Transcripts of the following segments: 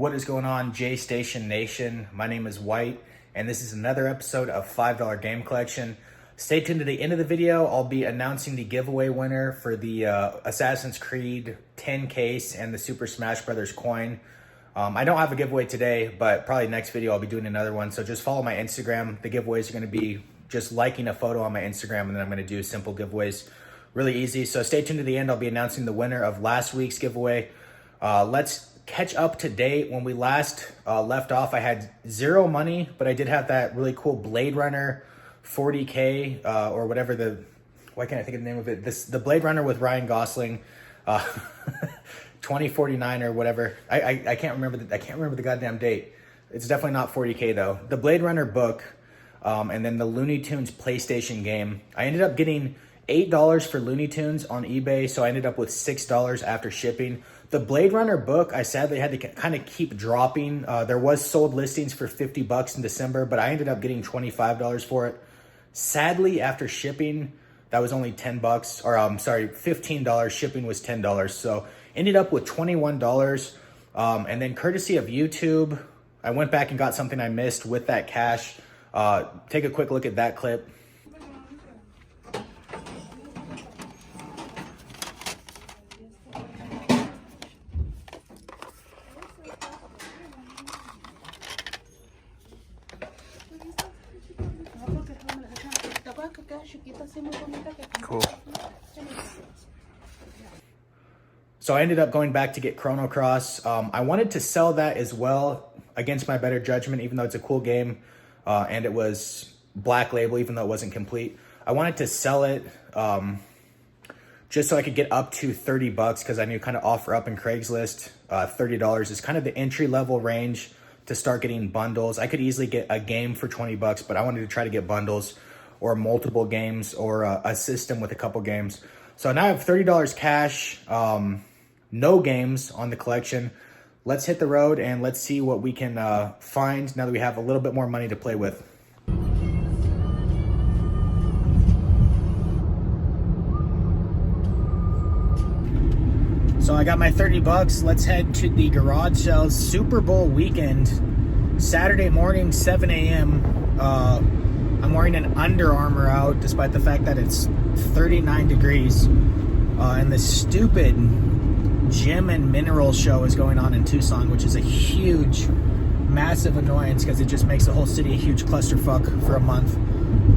What is going on, J Station Nation? My name is White, and this is another episode of $5 Game Collection. Stay tuned to the end of the video. I'll be announcing the giveaway winner for the Assassin's Creed 10 case and the Super Smash Brothers coin. I don't have a giveaway today, but probably next video I'll be doing another one. So just follow my Instagram. The giveaways are going to be just liking a photo on my Instagram, and then I'm going to do simple giveaways. Really easy. So stay tuned to the end. I'll be announcing the winner of last week's giveaway. Let's catch up to date. When we last left off, I had zero money, but I did have that really cool Blade Runner 40K or whatever why can't I think of the name of it? The Blade Runner with Ryan Gosling, 2049 or whatever. I can't remember the goddamn date. It's definitely not 40K though. The Blade Runner book, and then the Looney Tunes PlayStation game. I ended up getting $8 for Looney Tunes on eBay, so I ended up with $6 after shipping. The Blade Runner book, I sadly had to kind of keep dropping. There was sold listings for $50 in December, but I ended up getting $25 for it. Sadly, after shipping, that was only $10, or $15. Shipping was $10, so ended up with $21. And then courtesy of YouTube, I went back and got something I missed with that cash. Take a quick look at that clip. Cool. So I ended up going back to get Chrono Cross. I wanted to sell that as well against my better judgment, even though it's a cool game, and it was black label, even though it wasn't complete. I wanted to sell it just so I could get up to $30 because I knew kind of offer up in Craigslist. $30 is kind of the entry level range to start getting bundles. I could easily get a game for $20, but I wanted to try to get bundles or multiple games or a system with a couple games. So now I have $30 cash, no games on the collection. Let's hit the road and let's see what we can find now that we have a little bit more money to play with. So I got my $30. Let's head to the garage sales. Super Bowl weekend, Saturday morning, 7 a.m. I'm wearing an Under Armour out, despite the fact that it's 39 degrees. And the stupid gym and mineral show is going on in Tucson, which is a huge, massive annoyance because it just makes the whole city a huge clusterfuck for a month.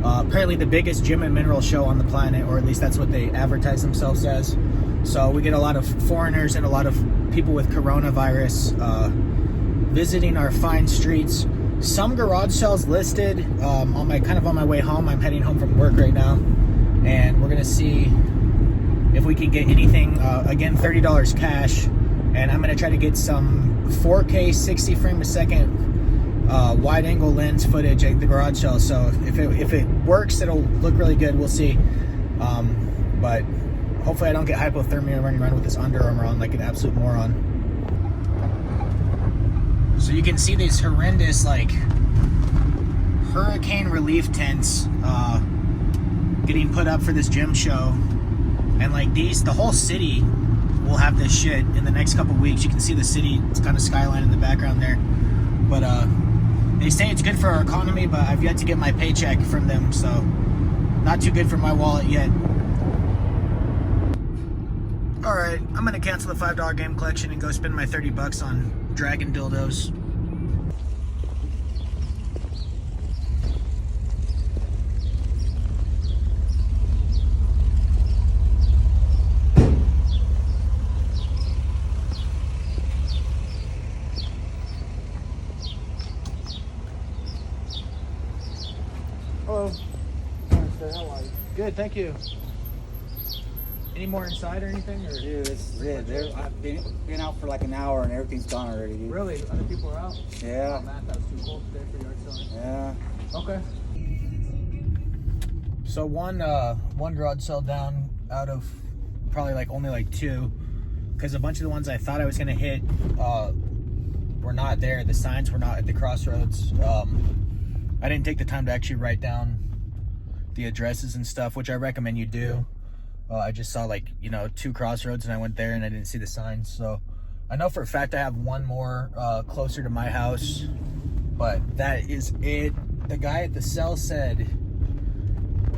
Apparently the biggest gym and mineral show on the planet, or at least that's what they advertise themselves as. So we get a lot of foreigners and a lot of people with coronavirus visiting our fine streets. Some garage sales listed on my way home. I'm heading home from work right now, and we're gonna see if we can get anything. Again, $30 cash, and I'm gonna try to get some 4K 60 frame a second wide angle lens footage at the garage sale. So if it works, it'll look really good. We'll see, but hopefully I don't get hypothermia running around with this Under Armour on like an absolute moron. So you can see these horrendous, like, hurricane relief tents getting put up for this gym show. And like the whole city will have this shit in the next couple weeks. You can see the city, it's kind of skyline in the background there. But they say it's good for our economy, but I've yet to get my paycheck from them, so not too good for my wallet yet. All right, I'm gonna cancel the $5 game collection and go spend my $30 on dragon dildos. Hello. How are you? Good, thank you. Any more inside or anything? Or? Dude, this is it. I've been out for like an hour and everything's gone already, dude. Really? Other people are out? Yeah. Oh, man, that was too cold today for yard selling. Yeah. Okay. So one garage sale down out of probably only two, because a bunch of the ones I thought I was gonna hit were not there. The signs were not at the crossroads. I didn't take the time to actually write down the addresses and stuff, which I recommend you do. I just saw 2 crossroads and I went there and I didn't see the signs, so I know for a fact I have one more closer to my house, but that is it. The guy at the cell said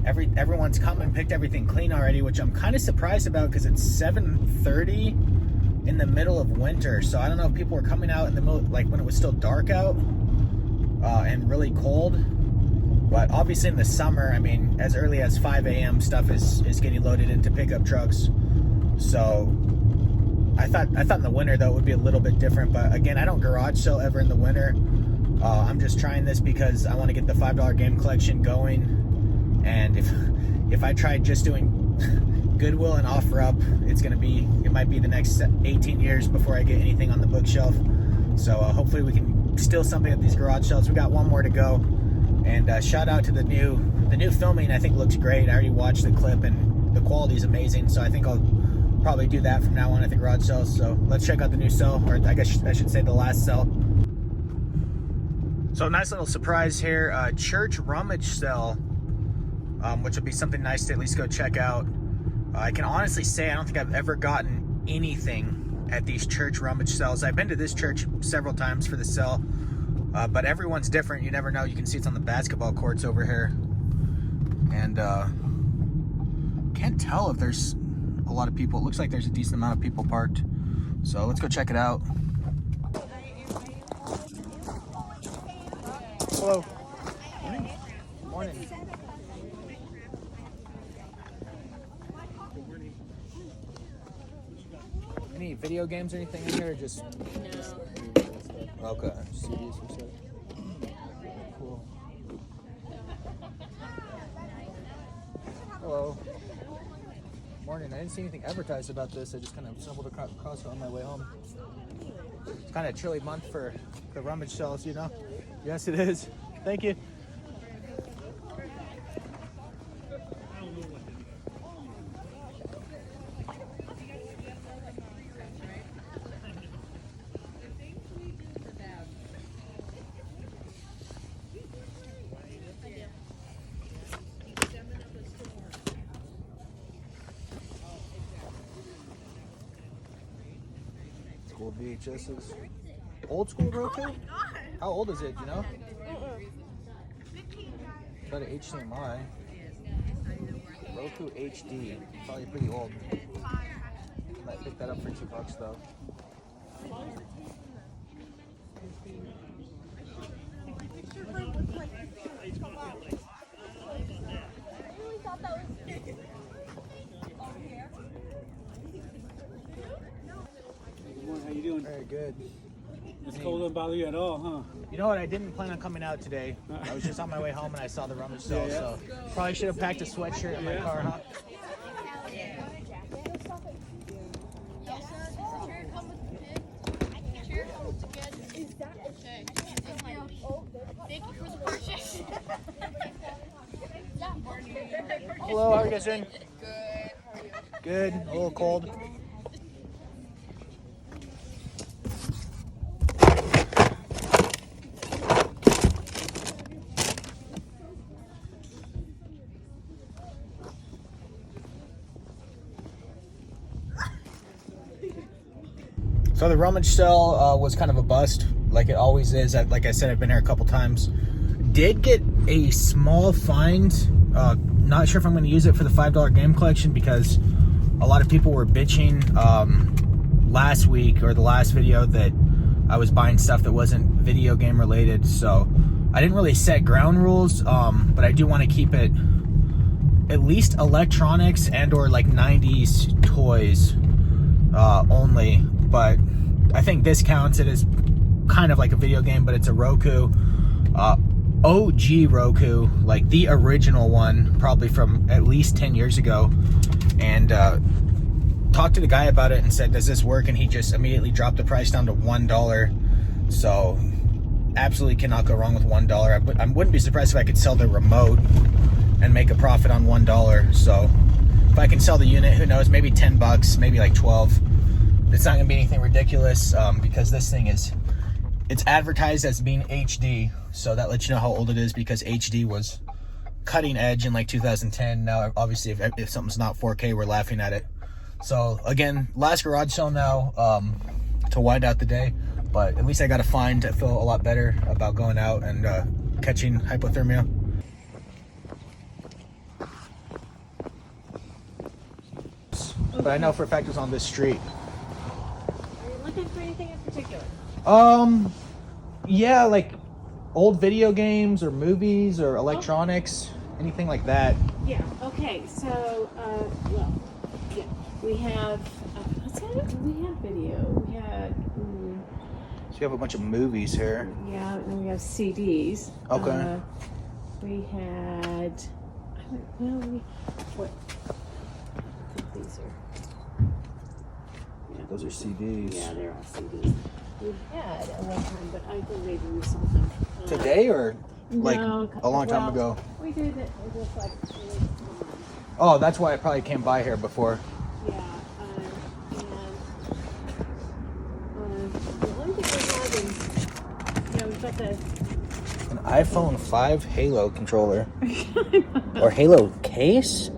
everyone's come and picked everything clean already, which I'm kind of surprised about because it's 7:30 in the middle of winter. So I don't know if people were coming out in the middle, like when it was still dark out and really cold. But obviously in the summer, I mean, as early as 5 a.m. stuff is getting loaded into pickup trucks. So I thought in the winter though it would be a little bit different. But again, I don't garage sale ever in the winter. I'm just trying this because I want to get the $5 game collection going. And if I tried just doing Goodwill and OfferUp, it might be the next 18 years before I get anything on the bookshelf. So hopefully we can steal something at these garage sales. We got one more to go. And shout out to the new filming. I think looks great. I already watched the clip and the quality is amazing. So I think I'll probably do that from now on at the garage sales. So let's check out the new cell, or I guess I should say the last cell. So nice little surprise here, church rummage sale. Which will be something nice to at least go check out. I can honestly say I don't think I've ever gotten anything at these church rummage sales. I've been to this church several times for the sale, but everyone's different. You never know. You can see it's on the basketball courts over here. And can't tell if there's a lot of people. It looks like there's a decent amount of people parked. So let's go check it out. Hello. Morning. Morning. Any video games or anything in here, or just? No. Okay. CDs or stuff. Cool. Hello. Morning. I didn't see anything advertised about this. I just kind of stumbled across it on my way home. It's kind of a chilly month for the rummage sales, you know? Yes, it is. Thank you. Cool VHSs. Old school Roku? How old is it, you know? Got an HDMI. Roku HD. Probably pretty old. Might pick that up for $2 though. How you doing? Very good. It's cold, doesn't bother you at all, huh? You know what? I didn't plan on coming out today. I was just on my way home and I saw the rummage sale, so probably should have packed a sweatshirt in my car, huh? Hello, how are you guys doing? Good. A little cold. So the rummage sale was kind of a bust, like it always is. Like I said, I've been here a couple times. Did get a small find. Not sure if I'm going to use it for the $5 game collection because a lot of people were bitching last week or the last video that I was buying stuff that wasn't video game related. So I didn't really set ground rules, but I do want to keep it at least electronics and or like 90s toys only. But I think this counts. It is kind of like a video game, but it's a Roku. OG Roku, like the original one, probably from at least 10 years ago. And talked to the guy about it and said, does this work? And he just immediately dropped the price down to $1. So absolutely cannot go wrong with $1. I wouldn't be surprised if I could sell the remote and make a profit on $1. So if I can sell the unit, who knows, maybe $10, maybe like 12. It's not gonna be anything ridiculous because this thing it's advertised as being HD. So that lets you know how old it is because HD was cutting edge in like 2010. Now, obviously, if something's not 4K, we're laughing at it. So again, last garage sale now. to wind out the day. But at least I got a find to feel a lot better about going out and catching hypothermia. But I know for a fact it was on this street. Are you looking for anything in particular? Yeah, like old video games or movies or electronics, anything like that. Yeah. Okay. So, well, yeah, we have. We have video. We had. So you have a bunch of movies here. Yeah, and we have CDs. Okay. We had. What? I think these are. Yeah. Those are CDs. Yeah, they're all CDs. We had at one time, but I think maybe we sold them. Today or like No, a long time ago? We did it just like. Oh, that's why I probably came by here before. Yeah, and the only thing we have is, we've got the. An iPhone 5 Halo controller. Or Halo case?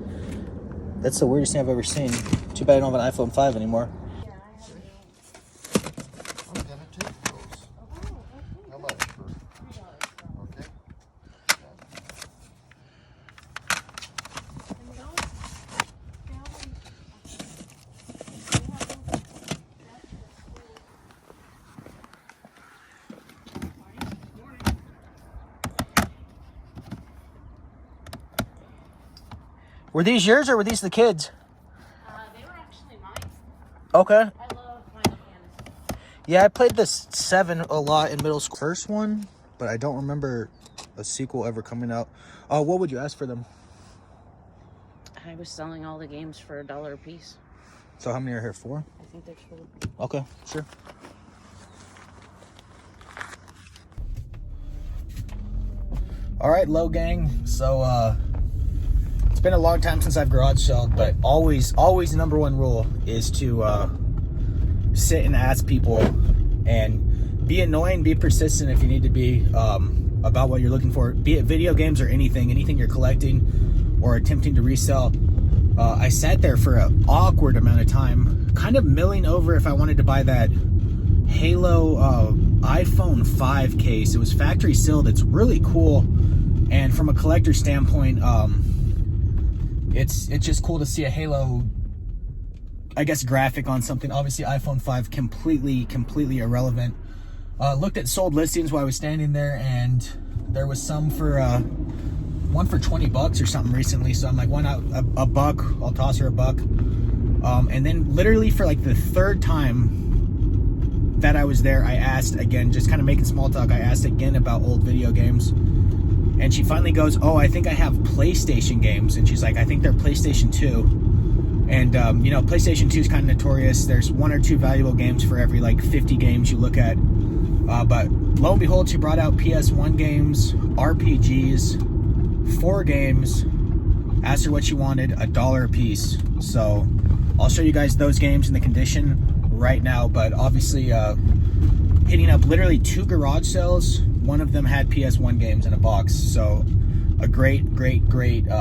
That's the weirdest thing I've ever seen. Too bad I don't have an iPhone 5 anymore. Yeah, I have it. I'm gonna take those. How much for? Okay. Were these yours or were these the kids? They were actually mine. Okay. I love Final Fantasy. Yeah, I played this 7 a lot in middle school. First one, but I don't remember a sequel ever coming out. What would you ask for them? I was selling all the games for $1 a piece. So how many are here? 4? I think there's 4. Okay, sure. All right, Low Gang. So it's been a long time since I've garage sold, but always the number one rule is to sit and ask people and be annoying, be persistent if you need to be about what you're looking for, be it video games or anything you're collecting or attempting to resell. I sat there for an awkward amount of time, kind of milling over if I wanted to buy that Halo iPhone 5 case. It was factory sealed. It's really cool, and from a collector standpoint, it's just cool to see a Halo, I guess, graphic on something. Obviously, iPhone 5 completely irrelevant. Looked at sold listings while I was standing there, and there was some for one for $20 or something recently. So I'm like, why not a buck? I'll toss her a buck. And then literally for like the 3rd time that I was there, I asked again, just kind of making small talk. I asked again about old video games, and she finally goes, "Oh, I think I have PlayStation games." And she's like, "I think they're PlayStation 2." And PlayStation 2 is kind of notorious. There's 1 or 2 valuable games for every like 50 games you look at. But lo and behold, she brought out PS1 games, RPGs, 4 games. Asked her what she wanted, $1 a piece. So I'll show you guys those games in the condition right now. But obviously, hitting up literally 2 garage sales. One of them had PS1 games in a box. So a great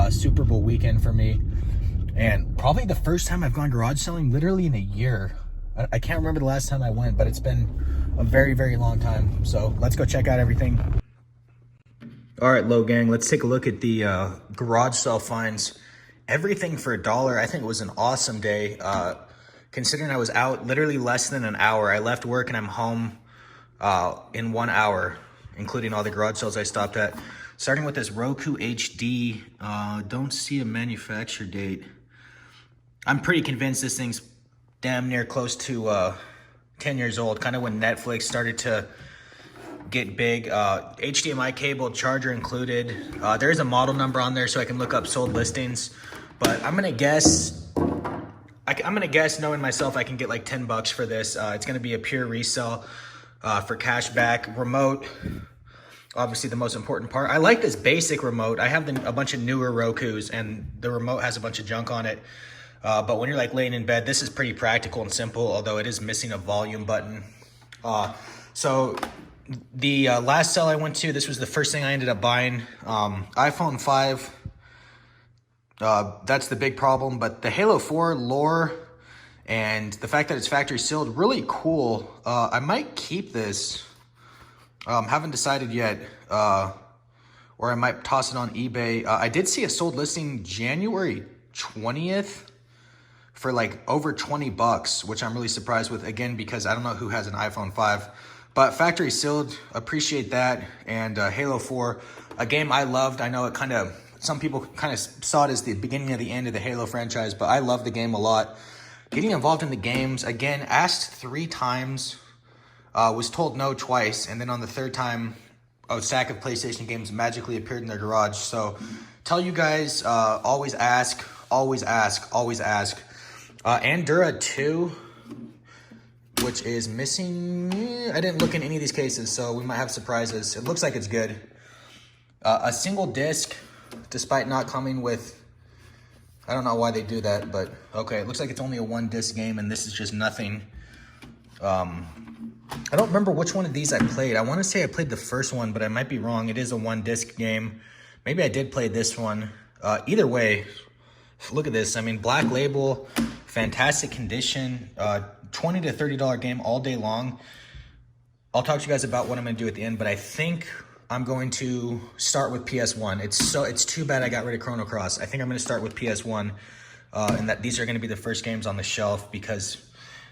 Super Bowl weekend for me. And probably the first time I've gone garage selling literally in a year. I can't remember the last time I went, but it's been a very long time. So let's go check out everything. All right, Low Gang, let's take a look at the garage sale finds. Everything for $1. I think it was an awesome day. Considering I was out literally less than an hour. I left work and I'm home in 1 hour, including all the garage sales I stopped at. Starting with this Roku HD, don't see a manufacture date. I'm pretty convinced this thing's damn near close to 10 years old, kind of when Netflix started to get big. HDMI cable, charger included. There is a model number on there so I can look up sold listings, but I'm gonna guess knowing myself I can get like $10 for this. It's gonna be a pure resale for cash back. Remote, obviously the most important part. I like this basic remote. I have a bunch of newer Rokus and the remote has a bunch of junk on it. But when you're like laying in bed, this is pretty practical and simple, although it is missing a volume button. So the last sale I went to, this was the first thing I ended up buying. iPhone 5, that's the big problem. But the Halo 4 lore And the fact that it's factory sealed, really cool. I might keep this. Haven't decided yet. Or I might toss it on eBay. I did see a sold listing January 20th for like over 20 bucks, which I'm really surprised with, again, because I don't know who has an iPhone 5. But factory sealed, appreciate that. And Halo 4, a game I loved. I know it kind of, some people kind of saw it as the beginning of the end of the Halo franchise, but I love the game a lot. Getting involved in the games, again, asked 3 times, was told no twice, and then on the 3rd time, a stack of PlayStation games magically appeared in their garage. So tell you guys, always ask, always ask, always ask. Andura 2, which is missing. I didn't look in any of these cases, so we might have surprises. It looks like it's good. A single disc, despite not coming with, I don't know why they do that, but okay. It looks like it's only a 1-disc game, and this is just nothing. I don't remember which one of these I played. I want to say I played the first one, but I might be wrong. It is a 1-disc game. Maybe I did play this one. Either way, look at this. I mean, black label, fantastic condition, $20 to $30 game all day long. I'll talk to you guys about what I'm going to do at the end, but I think I'm going to start with PS1. It's too bad I got rid of Chrono Cross. I think I'm going to start with PS1, and that these are going to be the first games on the shelf, because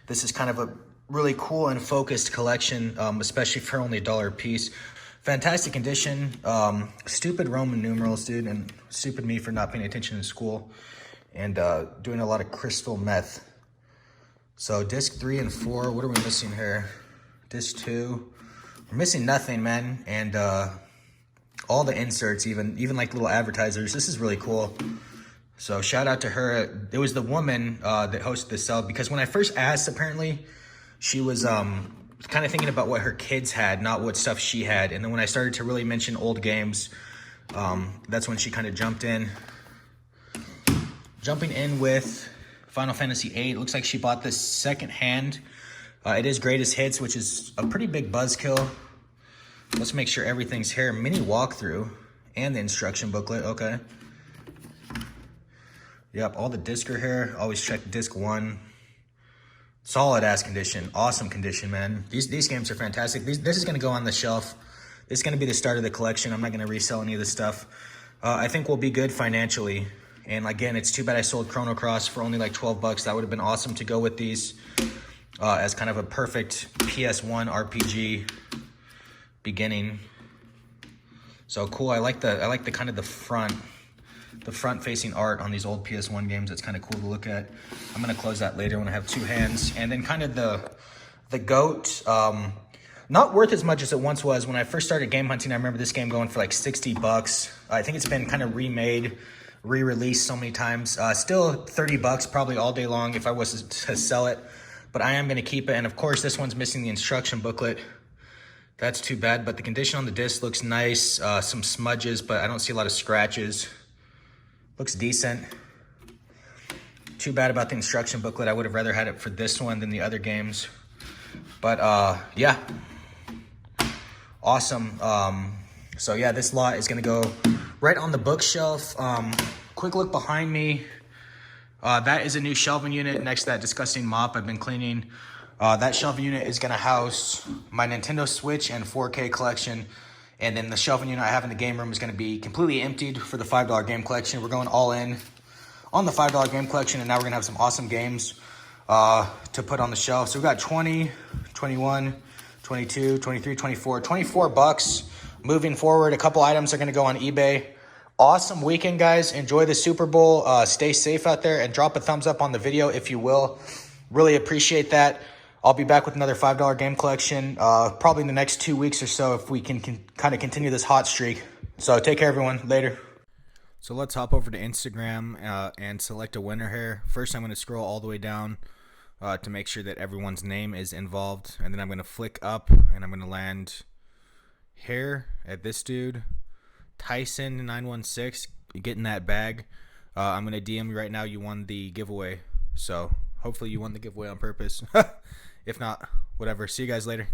this is kind of a really cool and focused collection, especially for only $1 a piece. Fantastic condition. Stupid Roman numerals, dude, and stupid me for not paying attention in school and doing a lot of crystal meth. So disc 3 and 4, what are we missing here? Disc 2, we're missing nothing, man. And all the inserts, even like little advertisers. This is really cool. So shout out to her. It was the woman that hosted the sale, because when I first asked, apparently she was kind of thinking about what her kids had, not what stuff she had. And then when I started to really mention old games, that's when she kind of jumped in. Jumping in with Final Fantasy VIII. Looks like she bought this second hand. It is greatest hits, which is a pretty big buzzkill. Let's make sure everything's here. Mini walkthrough and the instruction booklet. Okay. Yep, all the discs are here. Always check disc 1. Solid ass condition. Awesome condition, man. These games are fantastic. This is going to go on the shelf. This is going to be the start of the collection. I'm not going to resell any of this stuff. I think we'll be good financially. And again, it's too bad I sold Chrono Cross for only like 12 bucks. That would have been awesome to go with these as kind of a perfect PS1 RPG beginning. So cool. I like the kind of the front facing art on these old PS1 games. It's kind of cool to look at. I'm going to close that later when I have 2 hands. And then kind of the GOAT, not worth as much as it once was. When I first started game hunting, I remember this game going for like 60 bucks. I think it's been kind of remade, re-released so many times. Still 30 bucks probably all day long if I was to sell it. But I am going to keep it. And of course, this one's missing the instruction booklet. That's too bad. But the condition on the disc looks nice. Some smudges, but I don't see a lot of scratches. Looks decent. Too bad about the instruction booklet. I would have rather had it for this one than the other games. But yeah, awesome. So yeah, this lot is gonna go right on the bookshelf. Quick look behind me. That is a new shelving unit next to that disgusting mop I've been cleaning. That shelving unit is gonna house my Nintendo Switch and 4K collection. And then the shelving unit I have in the game room is going to be completely emptied for the $5 game collection. We're going all in on the $5 game collection, and now we're going to have some awesome games to put on the shelf. So we've got 20, 21, 22, 23, 24, 24 bucks moving forward. A couple items are going to go on eBay. Awesome weekend, guys. Enjoy the Super Bowl. Stay safe out there, and drop a thumbs up on the video if you will. Really appreciate that. I'll be back with another $5 game collection probably in the next 2 weeks or so if we can kind of continue this hot streak. So take care, everyone. Later. So let's hop over to Instagram and select a winner here. First, I'm going to scroll all the way down to make sure that everyone's name is involved. And then I'm going to flick up and I'm going to land here at this dude. Tyson916, you getting that bag. I'm going to DM you right now. You won the giveaway. So hopefully you won the giveaway on purpose. If not, whatever. See you guys later.